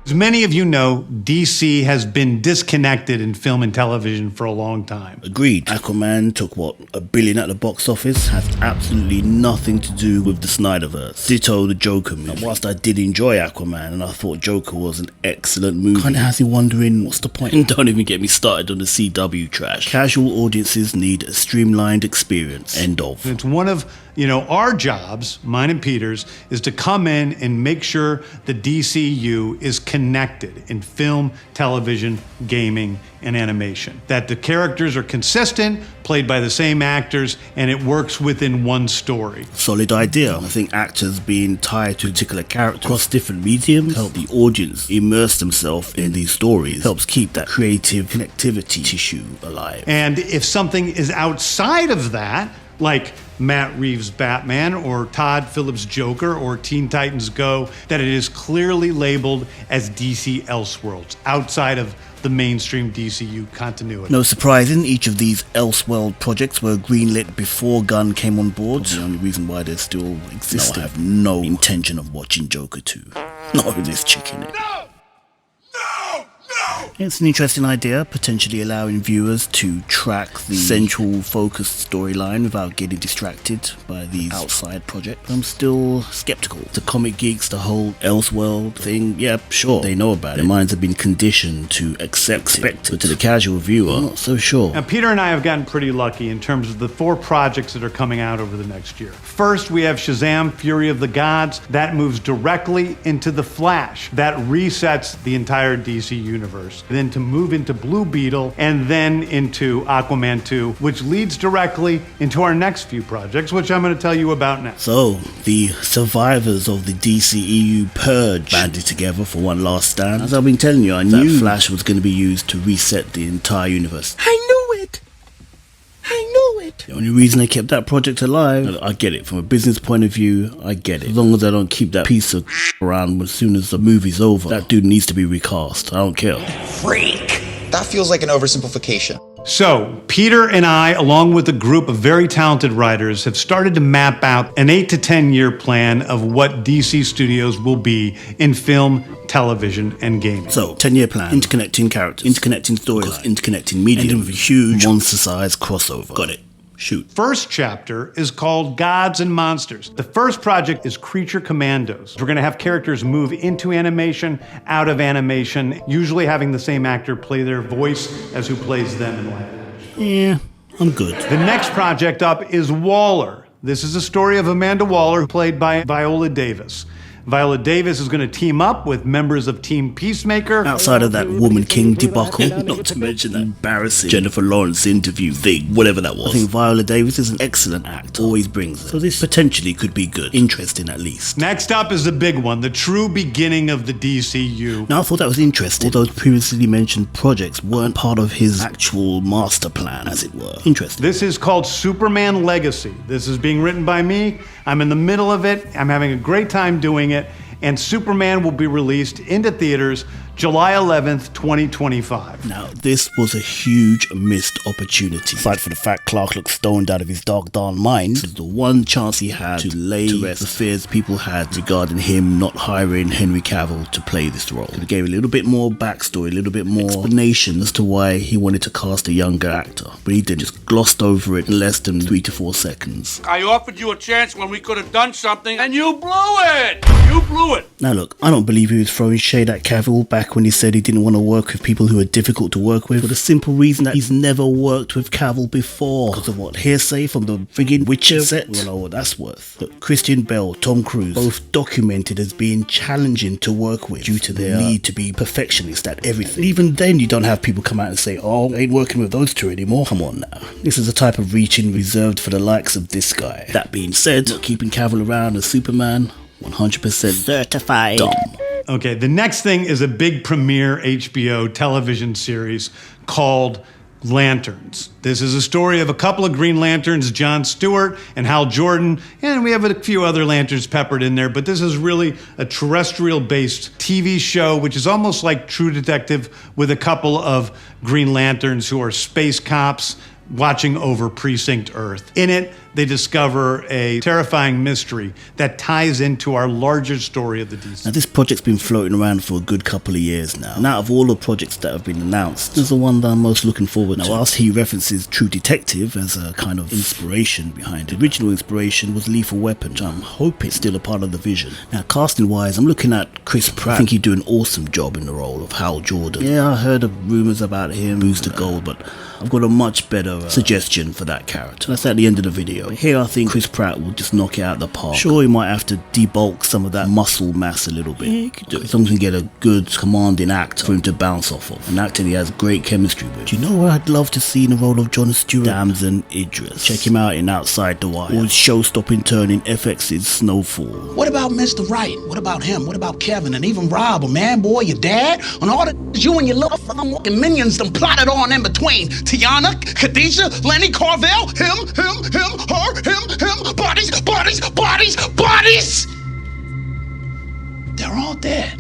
As many of you know, DC has been disconnected in film and television for a long time. Agreed. Aquaman took, $1 billion at the box office, has absolutely nothing to do with the Snyderverse. Ditto the Joker movie. And whilst I did enjoy Aquaman and I thought Joker was an excellent movie, kinda has you wondering, what's the point? And don't even get me started on the CW trash. Casual audiences need a streamlined experience. End of. It's one of, our jobs, mine and Peter's, is to come in and make sure the DCU is connected in film, television, gaming, and animation. That the characters are consistent, played by the same actors, and it works within one story. Solid idea. I think actors being tied to a particular character across different mediums help the audience immerse themselves in these stories. Helps keep that creative connectivity tissue alive. And if something is outside of that, like Matt Reeves' Batman or Todd Phillips' Joker or Teen Titans Go, that it is clearly labeled as DC Elseworlds, outside of the mainstream DCU continuity. No surprising, each of these Elseworld projects were greenlit before Gunn came on board. The only reason why they're still existing. I have no intention of watching Joker 2. Not with this chick in it. It's an interesting idea, potentially allowing viewers to track the central focused storyline without getting distracted by these outside projects. I'm still skeptical. The comic geeks, the whole Elseworld thing, yeah, sure, they know about it. Their minds have been conditioned to accept it. But to the casual viewer, not so sure. Now, Peter and I have gotten pretty lucky in terms of the 4 projects that are coming out over the next year. First, we have Shazam! Fury of the Gods. That moves directly into The Flash. That resets the entire DC universe. Then to move into Blue Beetle, and then into Aquaman 2, which leads directly into our next few projects, which I'm going to tell you about now. So, the survivors of the DCEU purge banded together for one last stand. As I've been telling you, I knew that Flash was going to be used to reset the entire universe. I knew it! The only reason they kept that project alive, I get it. From a business point of view, I get it. As long as I don't keep that piece of around as soon as the movie's over, that dude needs to be recast. I don't care. Freak! That feels like an oversimplification. So, Peter and I, along with a group of very talented writers, have started to map out an 8 to 10 year plan of what DC Studios will be in film, television, and gaming. So, 10-year plan, interconnecting characters, interconnecting storylines, interconnecting media, and with a huge monster-sized crossover. Got it. Shoot. First chapter is called Gods and Monsters. The first project is Creature Commandos. We're going to have characters move into animation, out of animation, usually having the same actor play their voice as who plays them in live action. Yeah, I'm good. The next project up is Waller. This is a story of Amanda Waller, played by Viola Davis. Viola Davis is going to team up with members of Team Peacemaker. Outside of that Woman King debacle, not to mention that embarrassing Jennifer Lawrence interview thing, whatever that was. I think Viola Davis is an excellent actor, always brings it. So this potentially could be good, interesting at least. Next up is the big one, the true beginning of the DCU. Now I thought that was interesting. All those previously mentioned projects weren't part of his actual master plan, as it were. Interesting. This is called Superman Legacy. This is being written by me. I'm in the middle of it. I'm having a great time doing it. And Superman will be released into theaters July 11th, 2025. Now, this was a huge missed opportunity. Aside from the fact Clark looked stoned out of his darn mind, this was the one chance he had to lay to rest the fears people had regarding him not hiring Henry Cavill to play this role. It gave a little bit more backstory, a little bit more explanation as to why he wanted to cast a younger actor. But he did, just glossed over it in less than 3 to 4 seconds. I offered you a chance when we could have done something, and you blew it! You blew it! Now look, I don't believe he was throwing shade at Cavill back when he said he didn't want to work with people who are difficult to work with, for the simple reason that he's never worked with Cavill before. Because of what, hearsay from the friggin' Witcher set? We don't know what that's worth. Look, Christian Bale, Tom Cruise, both documented as being challenging to work with due to their need to be perfectionist at everything. And even then you don't have people come out and say, oh, I ain't working with those two anymore. Come on now. This is a type of reaching reserved for the likes of this guy. That being said, not keeping Cavill around as Superman, 100% certified dumb. Okay, the next thing is a big premiere HBO television series called Lanterns. This is a story of a couple of Green Lanterns, Jon Stewart and Hal Jordan, and we have a few other Lanterns peppered in there, but this is really a terrestrial-based TV show, which is almost like True Detective with a couple of Green Lanterns who are space cops watching over Precinct Earth. In it, they discover a terrifying mystery that ties into our larger story of the DC. Now, this project's been floating around for a good couple of years now, and out of all the projects that have been announced, this is the one that I'm most looking forward to. Now, whilst he references True Detective as a kind of inspiration behind it, the original inspiration was Lethal Weapon, which I'm hoping is still a part of the vision. Now, casting-wise, I'm looking at Chris Pratt. I think he'd do an awesome job in the role of Hal Jordan. Yeah, I heard of rumours about him, Booster Gold, but I've got a much better suggestion for that character. That's at the end of the video. Here I think Chris Pratt will just knock it out of the park. Sure, he might have to debulk some of that muscle mass a little bit. Yeah, he could do it. As long as we get a good commanding actor for him to bounce off of. An actor he has great chemistry with. Do you know what I'd love to see in the role of Jon Stewart? Damson Idris. Check him out in Outside the Wire. Or his show-stopping turn in FX's Snowfall. What about Mr. Right? What about him? What about Kevin? And even Rob, a man, boy, your dad? And all the you and your little fucking minions done plotted on in between. Tiana, Khadijah, Lenny, Carvel, him, her, him, bodies! They're all dead.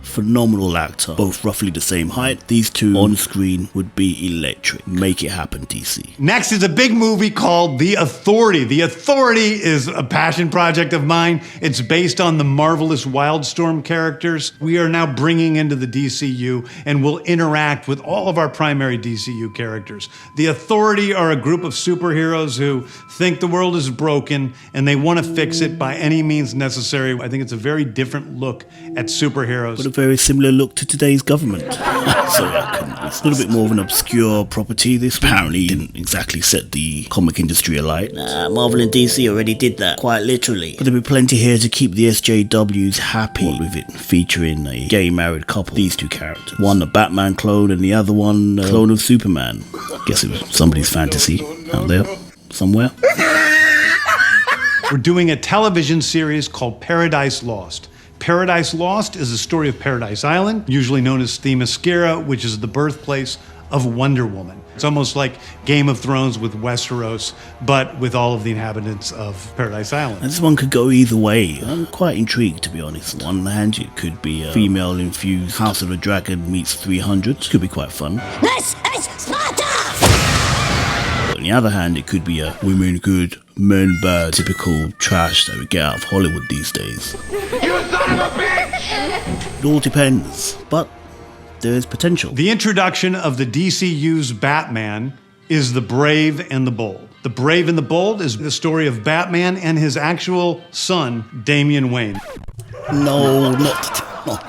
Phenomenal actor, both roughly the same height. These two on screen would be electric. Make it happen, DC. Next is a big movie called The Authority. The Authority is a passion project of mine. It's based on the marvelous Wildstorm characters we are now bringing into the DCU and will interact with all of our primary DCU characters. The Authority are a group of superheroes who think the world is broken and they want to fix it by any means necessary. I think it's a very different look at superheroes. But a very similar look to today's government. Sorry, I couldn't. It's a little bit more of an obscure property. This apparently didn't exactly set the comic industry alight. Marvel and DC already did that, quite literally. But there'll be plenty here to keep the SJWs happy with it, featuring a gay married couple. These two characters. One a Batman clone and the other one a clone of Superman. Guess it was somebody's fantasy out there, somewhere. We're doing a television series called Paradise Lost. Paradise Lost is the story of Paradise Island, usually known as Themyscira, which is the birthplace of Wonder Woman. It's almost like Game of Thrones with Westeros, but with all of the inhabitants of Paradise Island. And this one could go either way. I'm quite intrigued, to be honest. On one hand, it could be a female-infused House of the Dragon meets 300. Could be quite fun. This is Sparta! On the other hand, it could be a women good, men bad, typical trash that we get out of Hollywood these days. You son of a bitch! It all depends, but there is potential. The introduction of the DCU's Batman is The Brave and the Bold. The Brave and the Bold is the story of Batman and his actual son, Damian Wayne. No, not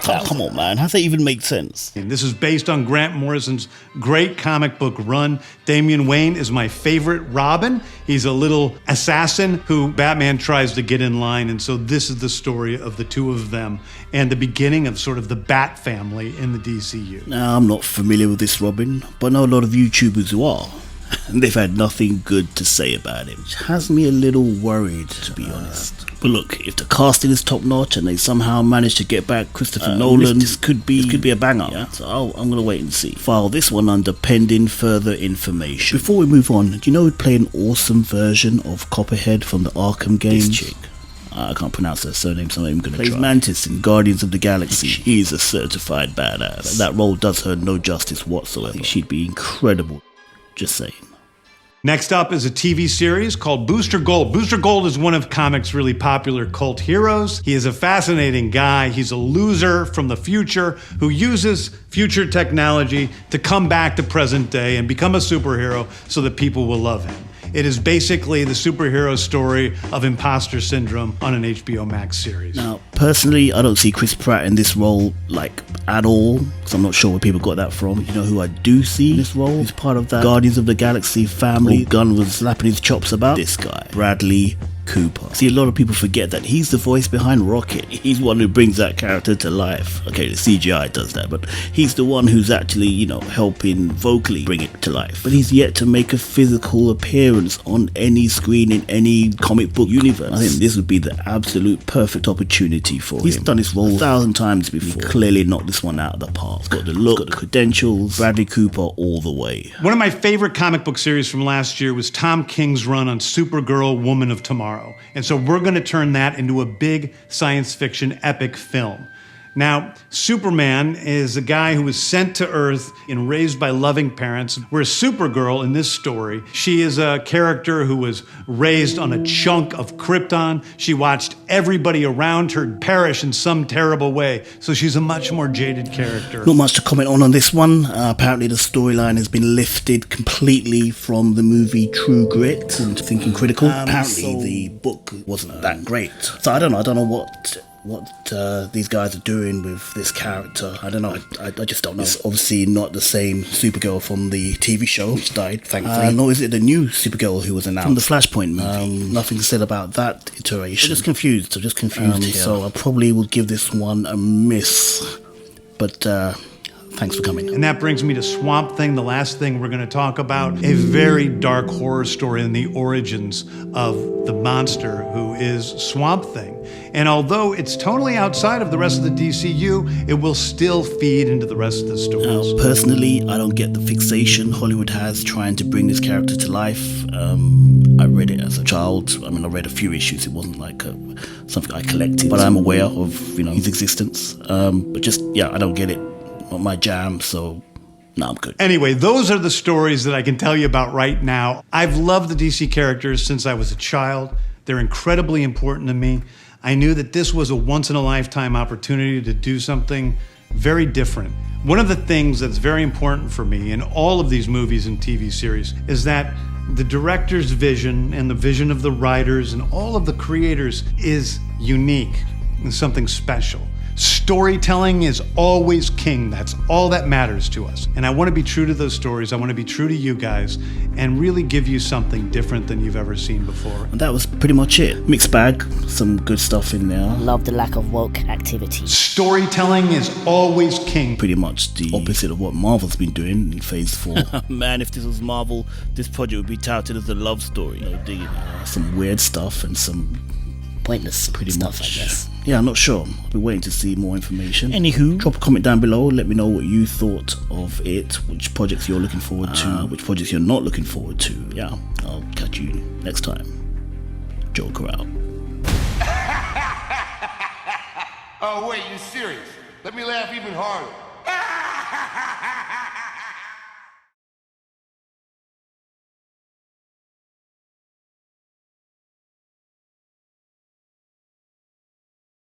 that. Come on, man. How's that even make sense? And this is based on Grant Morrison's great comic book run. Damian Wayne is my favorite Robin. He's a little assassin who Batman tries to get in line. And so this is the story of the two of them and the beginning of sort of the Bat family in the DCU. Now, I'm not familiar with this Robin, but I know a lot of YouTubers who are. And they've had nothing good to say about him, which has me a little worried, to be honest. But look, if the casting is top notch and they somehow manage to get back Christopher Nolan, this could be a banger. Yeah? So I'm gonna wait and see. File this one under pending further information. Before we move on, do you know who'd play an awesome version of Copperhead from the Arkham games? This chick. I can't pronounce her surname, so I'm not even gonna try. Plays Mantis in Guardians of the Galaxy. She's a certified badass. That role does her no justice whatsoever. I think she'd be incredible. Just saying. Next up is a TV series called Booster Gold. Booster Gold is one of comics' really popular cult heroes. He is a fascinating guy. He's a loser from the future who uses future technology to come back to present day and become a superhero so that people will love him. It is basically the superhero story of imposter syndrome on an HBO Max series. Now, personally, I don't see Chris Pratt in this role, like, at all, because I'm not sure where people got that from. You know who I do see in this role? He's part of that Guardians of the Galaxy family Gunn was slapping his chops about. This guy, Bradley Cooper. See, a lot of people forget that he's the voice behind Rocket. He's one who brings that character to life. Okay, the CGI does that, but he's the one who's actually, helping vocally bring it to life. But he's yet to make a physical appearance on any screen in any comic book universe. I think this would be the absolute perfect opportunity for him. He's done this role 1,000 times before. He clearly knocked this one out of the park. He's got the look, got the credentials, Bradley Cooper all the way. One of my favorite comic book series from last year was Tom King's run on Supergirl, Woman of Tomorrow. And so we're going to turn that into a big science fiction epic film. Now, Superman is a guy who was sent to Earth and raised by loving parents, whereas Supergirl in this story, she is a character who was raised on a chunk of Krypton. She watched everybody around her perish in some terrible way, so she's a much more jaded character. Not much to comment on this one. Apparently the storyline has been lifted completely from the movie True Grit and Thinking Critical. Apparently the book wasn't that great. So I don't know what these guys are doing with this character. I don't know. I just don't know. It's obviously not the same Supergirl from the TV show, which died, thankfully. Nor is it the new Supergirl who was announced from the Flashpoint movie. Nothing said about that iteration. I'm just confused here. So I probably will give this one a miss. But thanks for coming. And that brings me to Swamp Thing, the last thing we're going to talk about. A very dark horror story in the origins of the monster who is Swamp Thing. And although it's totally outside of the rest of the DCU, it will still feed into the rest of the stories. Now, personally, I don't get the fixation Hollywood has trying to bring this character to life. I read it as a child. I mean, I read a few issues. It wasn't like something I collected, but I'm aware of his existence. But just, I don't get it. Not my jam, so no, I'm good. Anyway, those are the stories that I can tell you about right now. I've loved the DC characters since I was a child. They're incredibly important to me. I knew that this was a once-in-a-lifetime opportunity to do something very different. One of the things that's very important for me in all of these movies and TV series is that the director's vision and the vision of the writers and all of the creators is unique and something special. Storytelling is always king. That's all that matters to us. And I want to be true to those stories. I want to be true to you guys and really give you something different than you've ever seen before. And that was pretty much it. Mixed bag, some good stuff in there. Love the lack of woke activity. Storytelling is always king. Pretty much the opposite of what Marvel's been doing in Phase 4. Man, if this was Marvel, this project would be touted as a love story. Some weird stuff and some pointless pretty stuff, much. I guess. Yeah, I'm not sure. I'll be waiting to see more information. Anywho, drop a comment down below. Let me know what you thought of it, which projects you're looking forward to, which projects you're not looking forward to. Yeah, I'll catch you next time. Joker out. Oh, wait, you serious? Let me laugh even harder.